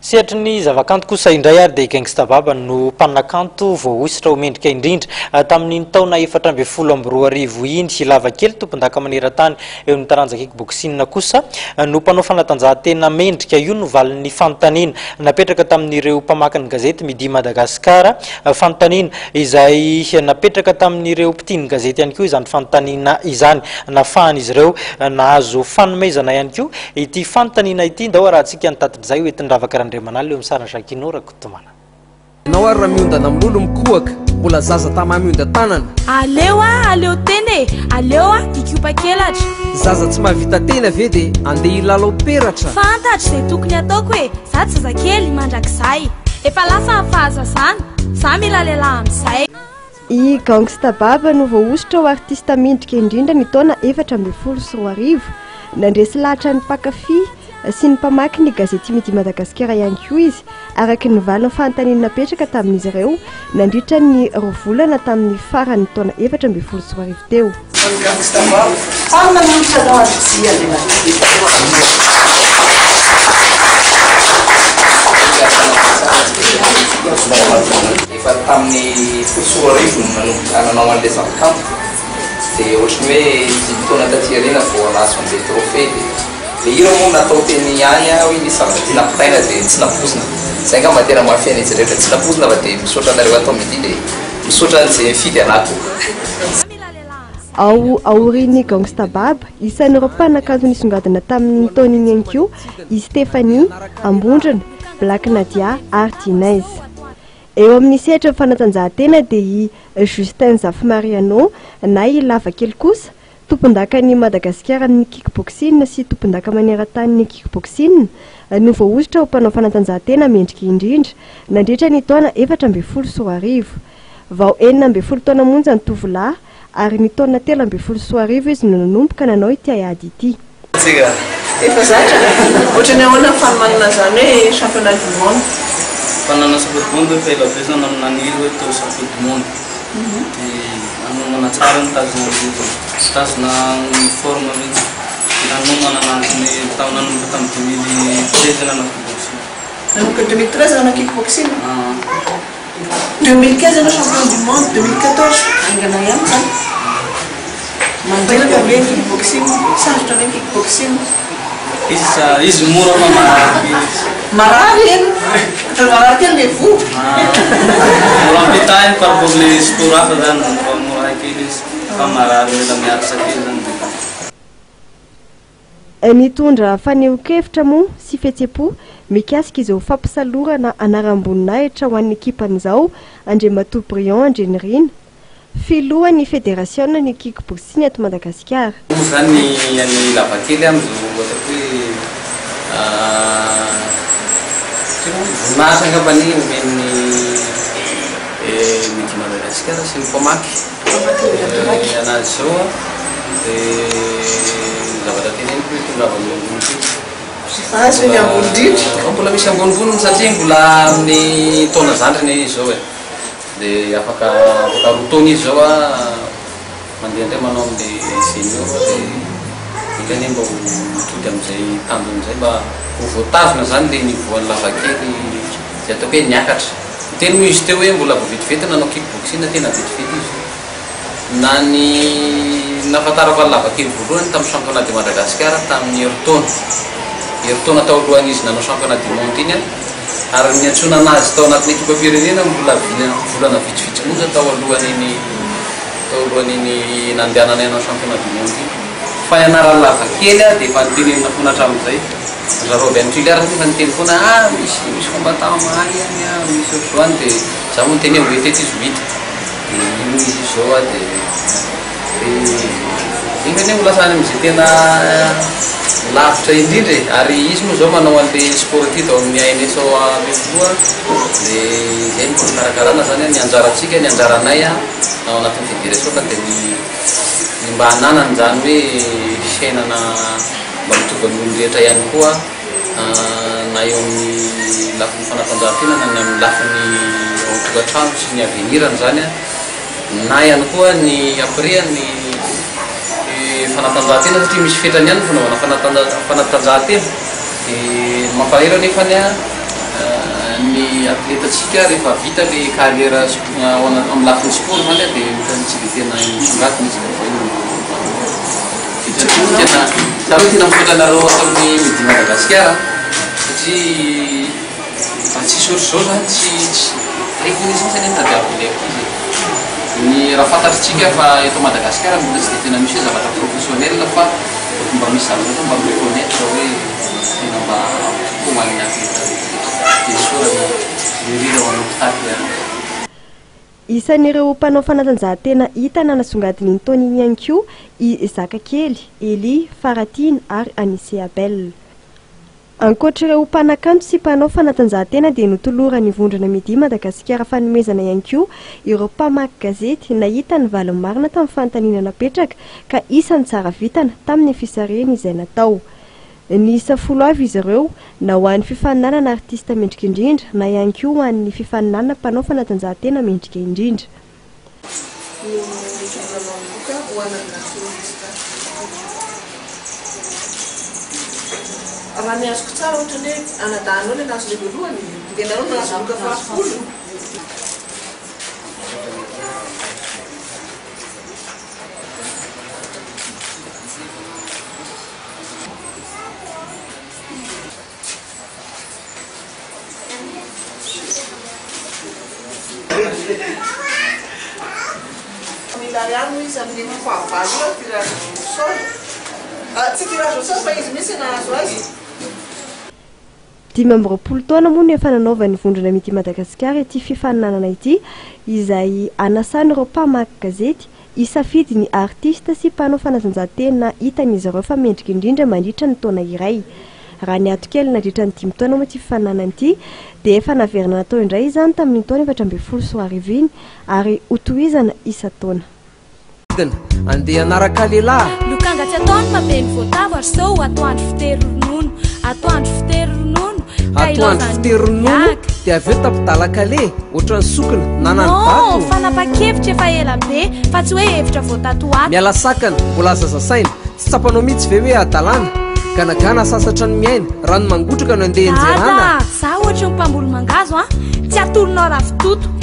Sehatry ny zavakanto kosa indray ary dia Gangsta Baba no mpanakanto voaositra ho mendrika indrindra tamin'ny taona 2012 iny Lavakely tompon-daka maneran-tany eo amin'ny taranja kickboxing kosa no mpanao fanatanjahantena mendrika io no valin'ny fanontaniana napetraka tamin'ireo mpamakiny gazety Midi Madagasikara, fanontaniana izay napetraka tamin'ireo mpitiny gazety ihany koa izany fanontaniana izany nafahan'izy ireo nahazo fanomezana ihany koa ity fanontaniana ity ndao raha antsika nitatitry hoe tindravaka Manalo eo misarana Sakinora Kotomana. Nao ary miondana amin'olo mikoaka mbola zaza tama mionda tanana. Aleo tene, aleo ikiopa-kelatra. Zaza tsy mahavita tena ve de andeha hilalao peratra. Fantatro izay tokony ataoko hoe zaho zazakely mandrakizay. Efa lasa fahazazana, za mila lehilahy amin'izay. I Gangsta Baba no voaositra ho artista mendrika indrindra ny taona 2014 nandresy lahatra ny mpakafy sy ny mpamaky ny gazety Midi Madagasikara ihany koa izy araky ny valiny fanontaniana napetraka tamin'izy ireo nandritra ny rovolana tamin'ny farany taona 2014 teo. Efa tamin'ny fosorivo nanao an'ilay zavakanto dia ohatrany hoe taona taty aoriana vao nahazo an'ilay trophée dia io moa natao teny ihany hoe nisy zavatra tiana ampitaina dia tsy nampozina. Izay angamba tena mahafiaina izy rehetra tsy nampozina fa dia misaotra anareo atao Midi dia misaotra an'izay mifidy anako. Ao aorian'ny Gangsta Baba isan'ireo mpanakanto nisongadina tamin'ny taona iny ihany koa i Stéphanie Ambondrana, Black Nadia ary Dinez. Eo amin'ny sehatra fanatanjahantena dia i Justin Zafimariano na i Lavakely kosa tompon-dakan'ny Madagasikara amin'ny kickboxing sy tompon-daka maneran-tany ny kickboxing no voaositra ho mpanao fanatanjahantena mendrika indrindra nandritra ny taona 2014. Vao 12 taona monja ny tovolahy ary ny taona 13 izy no nanomboka nanao ity ady ity. Efa zatra ohatrany ahoana fanomanana zany hoe championnat du monde. Fanana championnat du monde fa ela bezana amin'naniry hoe tao championnat du monde. Nanomana tsara ny tazona ny forme mihitsy nanomana anazy ny taona nanomboka tamin'ny 2013 nanao kickboxing. Nanomboka 2013 nanao kickboxing. 2015 nanao championnat du monde, 2014 angana ihany zany. Mandaina be kickboxing, sarotra be kickboxing. Izy mora marary. Marary eny. Marary kely le vo. Mora ampitainy par rapport le sport hafa zany mora kely izy fa marary mila miaritra kely zany. Nitondra faneho-kevitra moa sy fihetsem-po mikasika izy ho fampisalorana anaram-boninahitra ho an'ny ekipan'izao Andriamatoa Briand Andrenirina filohan'ny fédération ny kickboxing eto Madagasikara. Zany any Lavakely amizao ohatra hoe voninahitra angambany omen'ny Midi Madagasikara sy ny mpamaky anazy zao dia zavatra tena eny koe tonga avy mbola misy ambonimboniny satria mbola amin'ny taona zandriny izao e dia afaka roa taona izy zao mandeha indray manao amin'ilay senior dia ilany mba ho mitody amin'izay tandron'izay mba ho voatazona zany le nivoan'ny Lavakely zay ataoko hoe niakatra. Teny moa izy teo hoe mbola vao vetivety nanao kickboxing tena vetivety izy. Na ny nafantarako an'ny Lavakely voalohany tamin'ny championnat de Madagasikara tamin'ny heritaona tao alohan'izy izy nanao championnat du monde iny ary ny antsona anazy tao anatin'ny ekipam-pirenena mbola volana vitsivitsy monja tao alohan'iny nandehanana hanao championnat du monde iny. Fa ianaran'ny Lavakely dia efa nitenenina foana hatramin'izay. Zareo avy amin'ny tiliara fa niteny foana misy combattant mahay any misy ohatr'izany dia za moa niteny hoe teto izy ho hita. Ino izy izao dia ingany ho lasany amin'izay tena lavitra indrindra e ary izy moa zao manao an'ilay sport ity tao amin'ny ANS Bevoa dia izay mikarakarana zany ny anjarantsika ny anjaranay ao anatin'ny fédération ka dia ny mba hananany zany hoe fiainana mba mitovy amin'olo rehetra ihany koa na eo amin'ny lafin'ny fanatanjahantena na ny amin'ny lafin'ny ao tokantrano sy ny avenirany zany na ihany koa ny après ny fanatanjahantena satria misy fetrany ihany fanaovana fanatanjahantena dia mampahero nefany ny atletatsika rehefa vita le carrière amin'ny lafiny sport zany dia tsy dia tena misongaty mihitsy tena zareo tena mifolanareo ataon'ny midi Madagasikara satria tsisy ohatr'izao zany tsy haiko mihitsy mihitsy tadiavin'ilay izy ny raha fantatritsika fa eto Madagasikara mbola tsy dia tena misy hoe zavatra professionnel fa mba misy zavatra mba reconnaître hoe tena mba hoan'ny atleta isan'ireo mpanao fanatanjahantena hita nanasongadiny taona iny ihany koa i Zakakely, Eli, Faratiny ary Anise Abel. Ankoatr'ireo mpanakanto sy mpanao fanatanjahantena dia notolorany vondrona midi Madagasikara fanomezana ihany koa ireo mpamaky gazety nahita ny valin-marina tamin'ny fanontaniana napetraka ka isan'ny tsara vitana tamin'ny fisareny izay natao. Ny 10 avy izy ireo na ho an'ny fifaninanana artista mendrika indrindra na ihany koa ho an'ny fifaninanana mpanao fanatanjahantena mendrika indrindra. Raha ny azoko tsara ohatra ny hoe anadanao ny anazy le voalohany dia nareo nahazoka farafolo. Milariano izy amin'ny fahavalo tirage au sort. Tsy tirage au sort fa izy misy nahazo azy. 20 taona moa no efa nanaovan'ny vondrona midi Madagasikara ity fifaninanana ity izay anasan'ireo mpamaky gazety isafidy ny artista sy mpanao fanatanjahantena hitan'izy ireo fa mendrika indrindra mandritra ny taona iray. Raha ny atokely nadritra ny 5 taona moa ity fifaninanana ity dia efa naverina natao indray izany tamin'ny taona 2014 sy arivo ary hotohizana isa-taona. Andeha anaraka lehilahy lokanga tsy ataony mabeny voatavo ary sao atoandro fitery ronono atoandro fitery ronono atoandro fitery ronono dia avy eo tapidalaka le ohatrany sokina nanany bato fanapa-kevitra efa ela be fa tsy hoe hevitra voatatoato miala sakana mbola zazasaina tsy tsapanao mihitsy ve hoe adalana ganagana sasatra ny miaina rano mangotraka no andeha enjerana za ohatra ny mpamboly mangazo tsy atolonao ravitoto